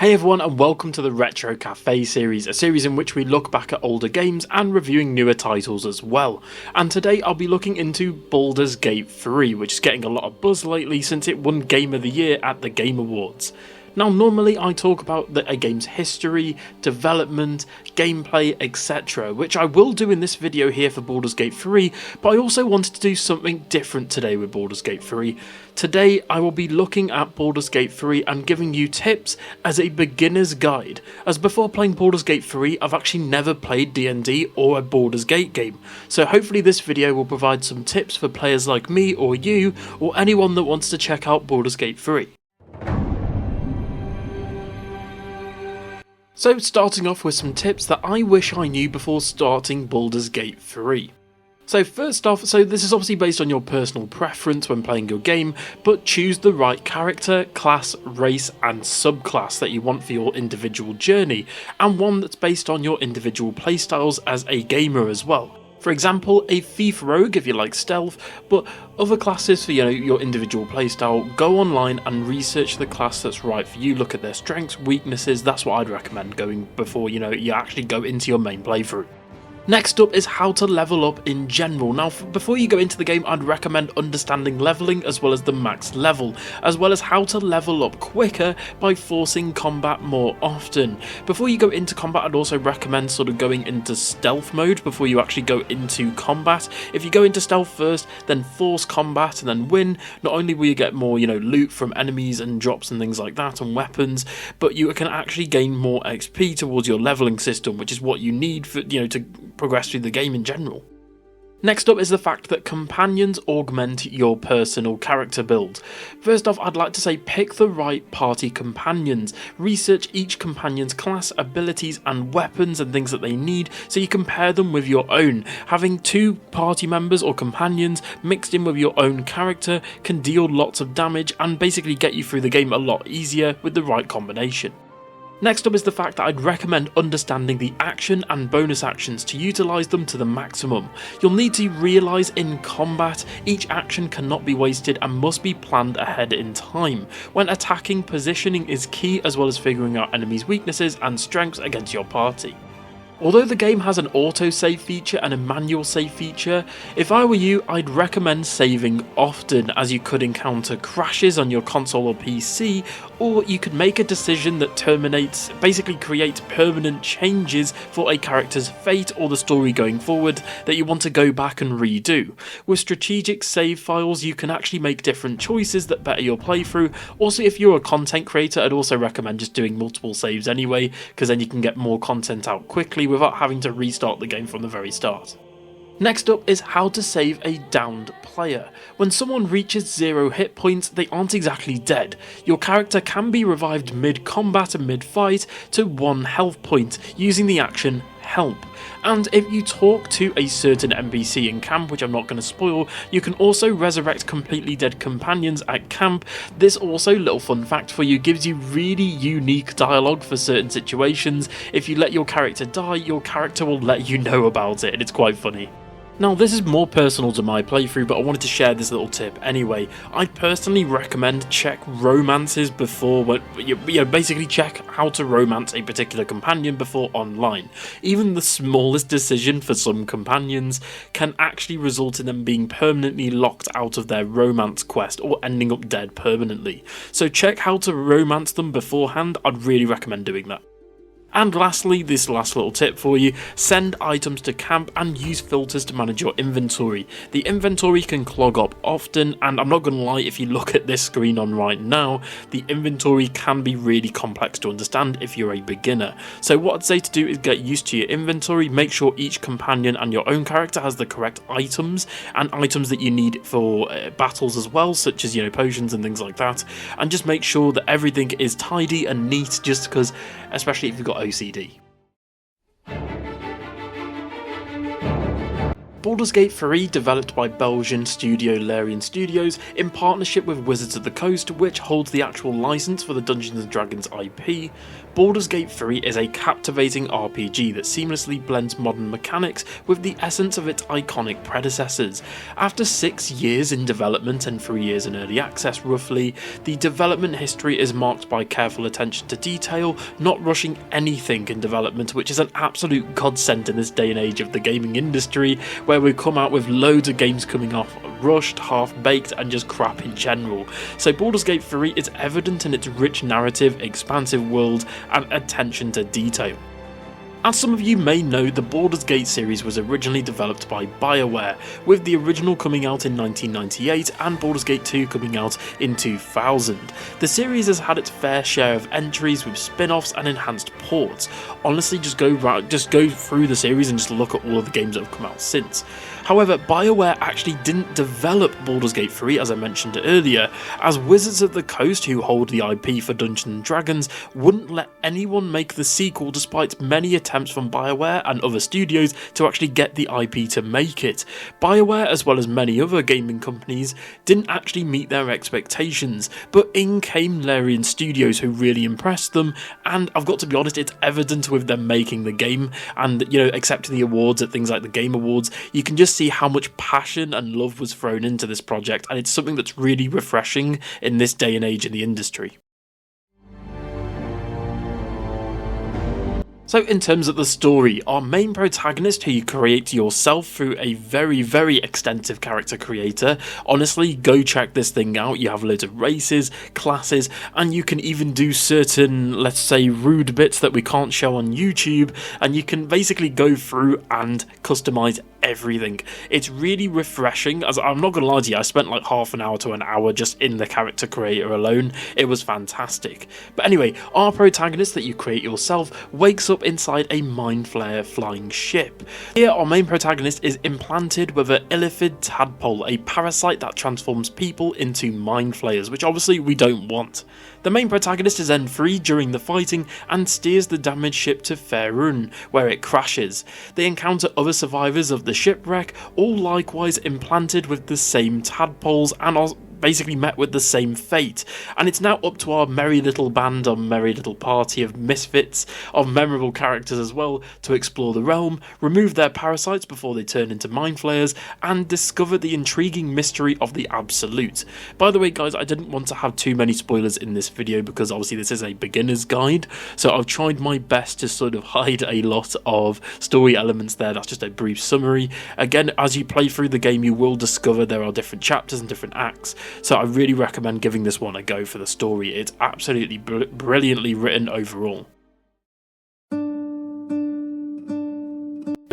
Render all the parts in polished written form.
Hey everyone, and welcome to the Retro Café series, a series in which we look back at older games and reviewing newer titles as well. And today I'll be looking into Baldur's Gate 3, which is getting a lot of buzz lately since it won Game of the Year at the Game Awards. Now normally I talk about a game's history, development, gameplay, etc, which I will do in this video here for Baldur's Gate 3, but I also wanted to do something different today with Baldur's Gate 3. Today I will be looking at Baldur's Gate 3 and giving you tips as a beginner's guide, as before playing Baldur's Gate 3 I've actually never played D&D or a Baldur's Gate game, so hopefully this video will provide some tips for players like me or you, or anyone that wants to check out Baldur's Gate 3. So starting off with some tips that I wish I knew before starting Baldur's Gate 3. So first off, this is obviously based on your personal preference when playing your game, but choose the right character, class, race and subclass that you want for your individual journey, and one that's based on your individual playstyles as a gamer as well. For example, a thief rogue if you like stealth, but other classes for your individual playstyle. Go online and research the class that's right for you, look at their strengths, weaknesses. That's what I'd recommend going before you actually go into your main playthrough. Next up is how to level up in general. Now before you go into the game, I'd recommend understanding leveling as well as the max level, as well as how to level up quicker by forcing combat more often. Before you go into combat, I'd also recommend sort of going into stealth mode before you actually go into combat. If you go into stealth first, then force combat and then win, not only will you get more loot from enemies and drops and things like that and weapons, but you can actually gain more XP towards your leveling system, which is what you need for to progress through the game in general. Next up is the fact that companions augment your personal character build. First off, I'd like to say pick the right party companions. Research each companion's class, abilities and weapons and things that they need so you can pair them with your own. Having two party members or companions mixed in with your own character can deal lots of damage and basically get you through the game a lot easier with the right combination. Next up is the fact that I'd recommend understanding the action and bonus actions to utilise them to the maximum. You'll need to realise in combat, each action cannot be wasted and must be planned ahead in time. When attacking, positioning is key, as well as figuring out enemies' weaknesses and strengths against your party. Although the game has an auto-save feature and a manual save feature, if I were you, I'd recommend saving often, as you could encounter crashes on your console or PC, or you could make a decision that basically creates permanent changes for a character's fate or the story going forward that you want to go back and redo. With strategic save files, you can actually make different choices that better your playthrough. Also, if you're a content creator, I'd also recommend just doing multiple saves anyway, because then you can get more content out quickly without having to restart the game from the very start. Next up is how to save a downed player. When someone reaches 0 hit points, they aren't exactly dead. Your character can be revived mid-combat and mid-fight to 1 health point using the action help. And if you talk to a certain NPC in camp, which I'm not going to spoil, you can also resurrect completely dead companions at camp. This also, little fun fact for you, gives you really unique dialogue for certain situations. If you let your character die, your character will let you know about it, and it's quite funny. Now this is more personal to my playthrough, but I wanted to share this little tip anyway. I personally recommend check romances before, basically check how to romance a particular companion before online. Even the smallest decision for some companions can actually result in them being permanently locked out of their romance quest or ending up dead permanently. So check how to romance them beforehand. I'd really recommend doing that. And lastly, this last little tip for you, send items to camp and use filters to manage your inventory. The inventory can clog up often, and I'm not going to lie, if you look at this screen on right now, the inventory can be really complex to understand if you're a beginner. So what I'd say to do is get used to your inventory, make sure each companion and your own character has the correct items, and items that you need for battles as well, such as potions and things like that, and just make sure that everything is tidy and neat, just because, especially if you've got OCD. Baldur's Gate 3, developed by Belgian studio Larian Studios in partnership with Wizards of the Coast, which holds the actual license for the Dungeons & Dragons IP, Baldur's Gate 3 is a captivating RPG that seamlessly blends modern mechanics with the essence of its iconic predecessors. After 6 years in development and 3 years in early access roughly, the development history is marked by careful attention to detail, not rushing anything in development, which is an absolute godsend in this day and age of the gaming industry, where we come out with loads of games coming off rushed, half-baked, and just crap in general. So Baldur's Gate 3 is evident in its rich narrative, expansive world, and attention to detail. As some of you may know, the Baldur's Gate series was originally developed by BioWare, with the original coming out in 1998 and Baldur's Gate 2 coming out in 2000. The series has had its fair share of entries with spin-offs and enhanced ports. Honestly, just go through the series and just look at all of the games that have come out since. However, BioWare actually didn't develop Baldur's Gate 3, as I mentioned earlier, as Wizards of the Coast, who hold the IP for Dungeons & Dragons, wouldn't let anyone make the sequel despite many attempts from BioWare and other studios to actually get the IP to make it. BioWare, as well as many other gaming companies, didn't actually meet their expectations, but in came Larian Studios, who really impressed them, and I've got to be honest, it's evident with them making the game and, accepting the awards at things like the Game Awards. You can just see how much passion and love was thrown into this project, and it's something that's really refreshing in this day and age in the industry. So in terms of the story, our main protagonist, who you create yourself through a very, very extensive character creator, honestly, go check this thing out. You have loads of races, classes, and you can even do certain, let's say, rude bits that we can't show on YouTube, and you can basically go through and customize everything. It's really refreshing, as I'm not gonna lie to you, I spent like half an hour to an hour just in the character creator alone. It was fantastic. But anyway, our protagonist that you create yourself wakes up inside a mind flare flying ship. Here our main protagonist is implanted with an illithid tadpole, a parasite that transforms people into mind flayers, which obviously we don't want. The main protagonist is then freed during the fighting and steers the damaged ship to Faerun, where it crashes. They encounter other survivors of the shipwreck, all likewise implanted with the same tadpoles and are basically met with the same fate, and it's now up to our merry little band, our merry little party of misfits, of memorable characters as well, to explore the realm, remove their parasites before they turn into mind flayers, and discover the intriguing mystery of the Absolute. By the way guys, I didn't want to have too many spoilers in this video because obviously this is a beginner's guide, so I've tried my best to sort of hide a lot of story elements there. That's just a brief summary. Again, as you play through the game you will discover there are different chapters and different acts, so I really recommend giving this one a go for the story. It's absolutely brilliantly written overall.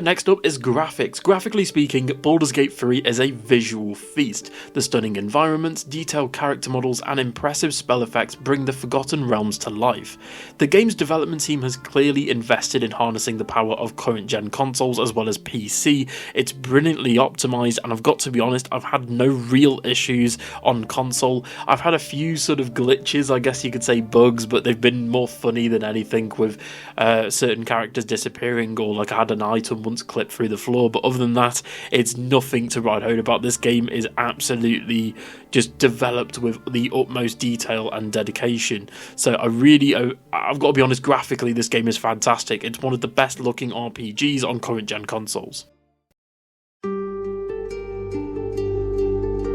Next up is graphics. Graphically speaking, Baldur's Gate 3 is a visual feast. The stunning environments, detailed character models, and impressive spell effects bring the Forgotten Realms to life. The game's development team has clearly invested in harnessing the power of current-gen consoles as well as PC. It's brilliantly optimised, and I've got to be honest, I've had no real issues on console. I've had a few sort of glitches, I guess you could say bugs, but they've been more funny than anything, with certain characters disappearing, or like I had an item once clipped through the floor, but other than that, it's nothing to write home about. This game is absolutely just developed with the utmost detail and dedication. So I've got to be honest, graphically this game is fantastic. It's one of the best looking RPGs on current gen consoles.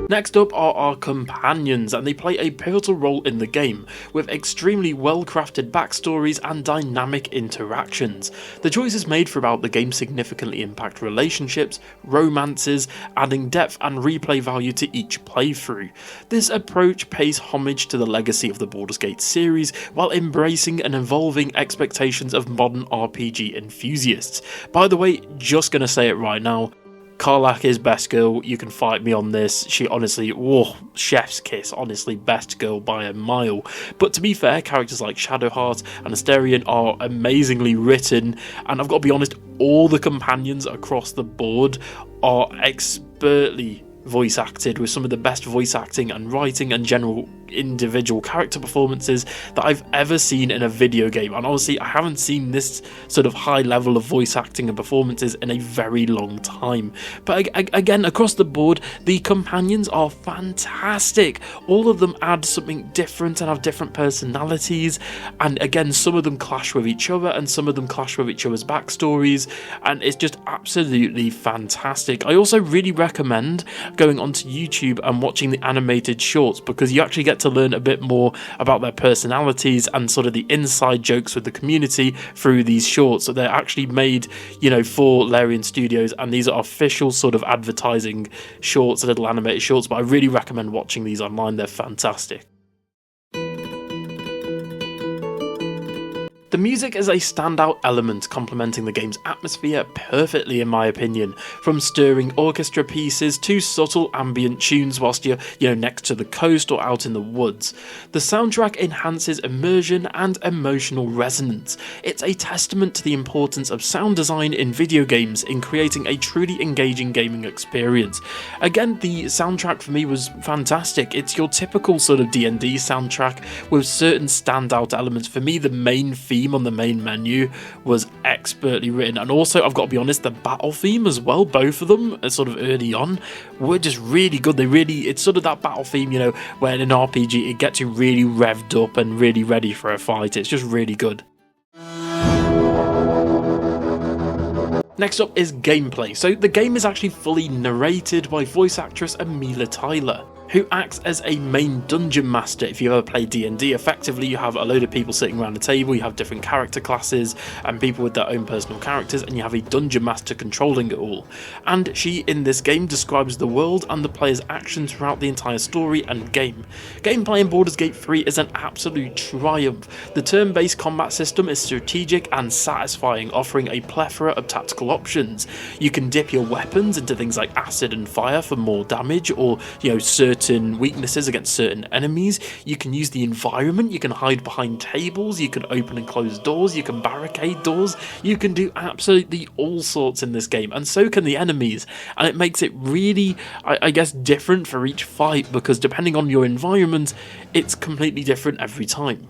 Next up are our companions, and they play a pivotal role in the game, with extremely well-crafted backstories and dynamic interactions. The choices made throughout the game significantly impact relationships, romances, adding depth and replay value to each playthrough. This approach pays homage to the legacy of the Baldur's Gate series, while embracing and evolving expectations of modern RPG enthusiasts. By the way, just gonna say it right now, Karlach is best girl. You can fight me on this. She honestly, whoa, chef's kiss, honestly best girl by a mile. But to be fair, characters like Shadowheart and Asterion are amazingly written, and I've got to be honest, all the companions across the board are expertly voice acted, with some of the best voice acting and writing and general individual character performances that I've ever seen in a video game, and honestly I haven't seen this sort of high level of voice acting and performances in a very long time. But again, across the board, the companions are fantastic. All of them add something different and have different personalities, and again, some of them clash with each other and some of them clash with each other's backstories, and it's just absolutely fantastic. I also really recommend going onto YouTube and watching the animated shorts, because you actually get to learn a bit more about their personalities and sort of the inside jokes with the community through these shorts. So they're actually made, for Larian Studios, and these are official sort of advertising shorts, little animated shorts, but I really recommend watching these online. They're fantastic. The music is a standout element complementing the game's atmosphere perfectly, in my opinion, from stirring orchestra pieces to subtle ambient tunes whilst you're next to the coast or out in the woods. The soundtrack enhances immersion and emotional resonance. It's a testament to the importance of sound design in video games in creating a truly engaging gaming experience. Again, the soundtrack for me was fantastic. It's your typical sort of D&D soundtrack with certain standout elements. For me, the main theme on the main menu was expertly written, and also I've got to be honest, the battle theme as well, both of them sort of early on were just really good. It's sort of that battle theme, where in an RPG it gets you really revved up and really ready for a fight. It's just really good. Next up is gameplay. So the game is actually fully narrated by voice actress Amelia Tyler, who acts as a main dungeon master. If you ever play D&D, effectively you have a load of people sitting around a table, you have different character classes and people with their own personal characters, and you have a dungeon master controlling it all. And she, in this game, describes the world and the player's actions throughout the entire story and game. Gameplay in Baldur's Gate 3 is an absolute triumph. The turn-based combat system is strategic and satisfying, offering a plethora of tactical options. You can dip your weapons into things like acid and fire for more damage, or certain weaknesses against certain enemies. You can use the environment, you can hide behind tables, you can open and close doors, you can barricade doors, you can do absolutely all sorts in this game, and so can the enemies, and it makes it really, I guess, different for each fight, because depending on your environment, it's completely different every time.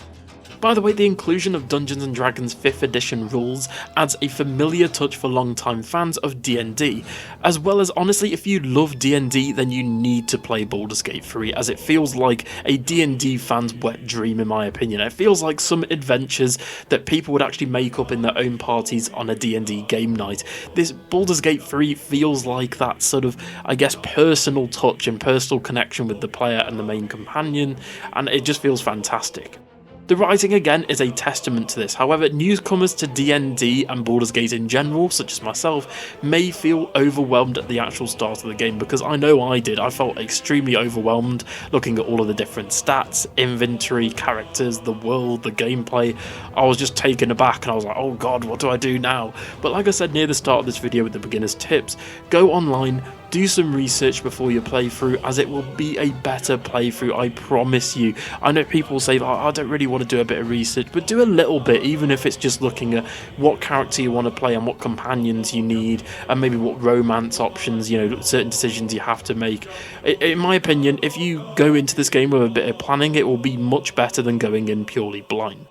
By the way, the inclusion of Dungeons & Dragons 5th edition rules adds a familiar touch for long-time fans of D&D, as well as, honestly, if you love D&D, then you need to play Baldur's Gate 3, as it feels like a D&D fan's wet dream, in my opinion. It feels like some adventures that people would actually make up in their own parties on a D&D game night. This Baldur's Gate 3 feels like that sort of, I guess, personal touch and personal connection with the player and the main companion, and it just feels fantastic. The writing again is a testament to this. However, newcomers to D&D and Baldur's Gate in general, such as myself, may feel overwhelmed at the actual start of the game, because I know I did. I felt extremely overwhelmed looking at all of the different stats, inventory, characters, the world, the gameplay. I was just taken aback and I was like, oh god, what do I do now? But like I said near the start of this video with the beginner's tips, go online, do some research before your playthrough, as it will be a better playthrough, I promise you. I know people say, oh, I don't really want to do a bit of research, but do a little bit, even if it's just looking at what character you want to play and what companions you need, and maybe what romance options, certain decisions you have to make. In my opinion, if you go into this game with a bit of planning, it will be much better than going in purely blind.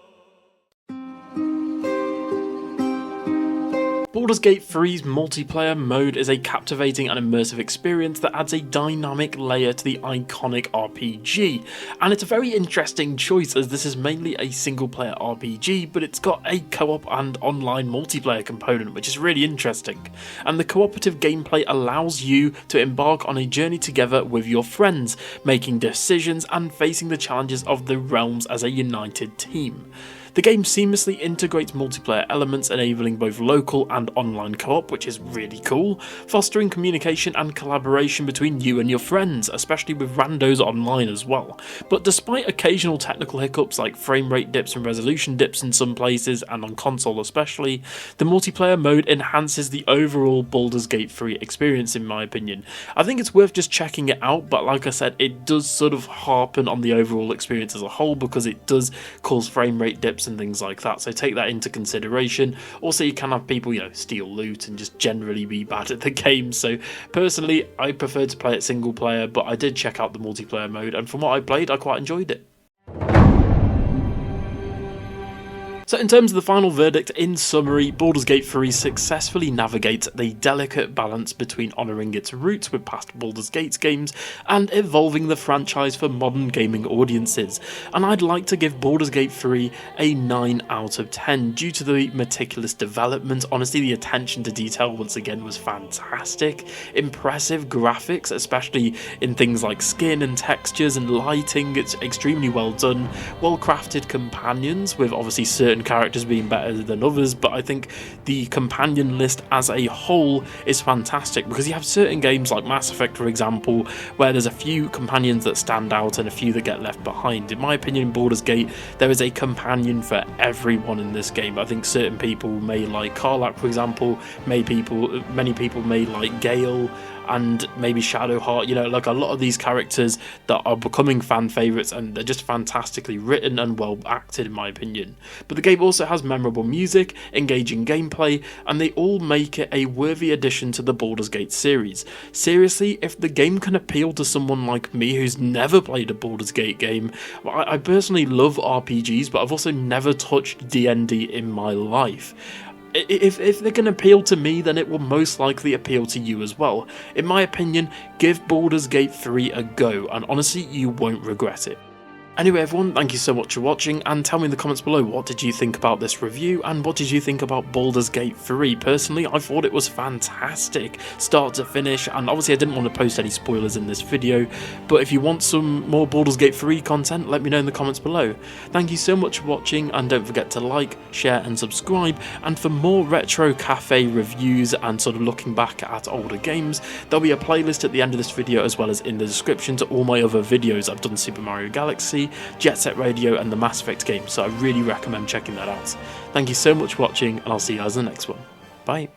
Baldur's Gate 3's multiplayer mode is a captivating and immersive experience that adds a dynamic layer to the iconic RPG, and it's a very interesting choice, as this is mainly a single player RPG, but it's got a co-op and online multiplayer component, which is really interesting, and the cooperative gameplay allows you to embark on a journey together with your friends, making decisions and facing the challenges of the realms as a united team. The game seamlessly integrates multiplayer elements, enabling both local and online co-op, which is really cool, fostering communication and collaboration between you and your friends, especially with randos online as well. But despite occasional technical hiccups like frame rate dips and resolution dips in some places, and on console especially, the multiplayer mode enhances the overall Baldur's Gate 3 experience, in my opinion. I think it's worth just checking it out, but like I said, it does sort of harpen on the overall experience as a whole, because it does cause frame rate dips drops and things like that, so take that into consideration. Also, you can have people, steal loot and just generally be bad at the game, so personally, I prefer to play it single player, but I did check out the multiplayer mode, and from what I played, I quite enjoyed it. So in terms of the final verdict, in summary, Baldur's Gate 3 successfully navigates the delicate balance between honouring its roots with past Baldur's Gate games and evolving the franchise for modern gaming audiences, and I'd like to give Baldur's Gate 3 a 9 out of 10 due to the meticulous development. Honestly, the attention to detail once again was fantastic, impressive graphics, especially in things like skin and textures and lighting, it's extremely well done, well crafted companions with obviously certain characters being better than others, but I think the companion list as a whole is fantastic because you have certain games like Mass Effect, for example, where there's a few companions that stand out and a few that get left behind. In my opinion, in Baldur's Gate, there is a companion for everyone in this game. I think certain people may like Karlach, for example, many people may like Gale, and maybe Shadowheart, like a lot of these characters that are becoming fan favourites, and they're just fantastically written and well acted in my opinion. But the game also has memorable music, engaging gameplay, and they all make it a worthy addition to the Baldur's Gate series. Seriously, if the game can appeal to someone like me who's never played a Baldur's Gate game, I personally love RPGs, but I've also never touched D&D in my life. If they can appeal to me, then it will most likely appeal to you as well. In my opinion, give Baldur's Gate 3 a go, and honestly, you won't regret it. Anyway everyone, thank you so much for watching, and tell me in the comments below what did you think about this review and what did you think about Baldur's Gate 3. Personally, I thought it was fantastic, start to finish, and obviously I didn't want to post any spoilers in this video, but if you want some more Baldur's Gate 3 content, let me know in the comments below. Thank you so much for watching, and don't forget to like, share and subscribe, and for more retro cafe reviews and sort of looking back at older games, there'll be a playlist at the end of this video as well as in the description to all my other videos. I've done Super Mario Galaxy, Jet Set Radio and the Mass Effect game, so I really recommend checking that out. Thank you so much for watching, and I'll see you guys in the next one. Bye.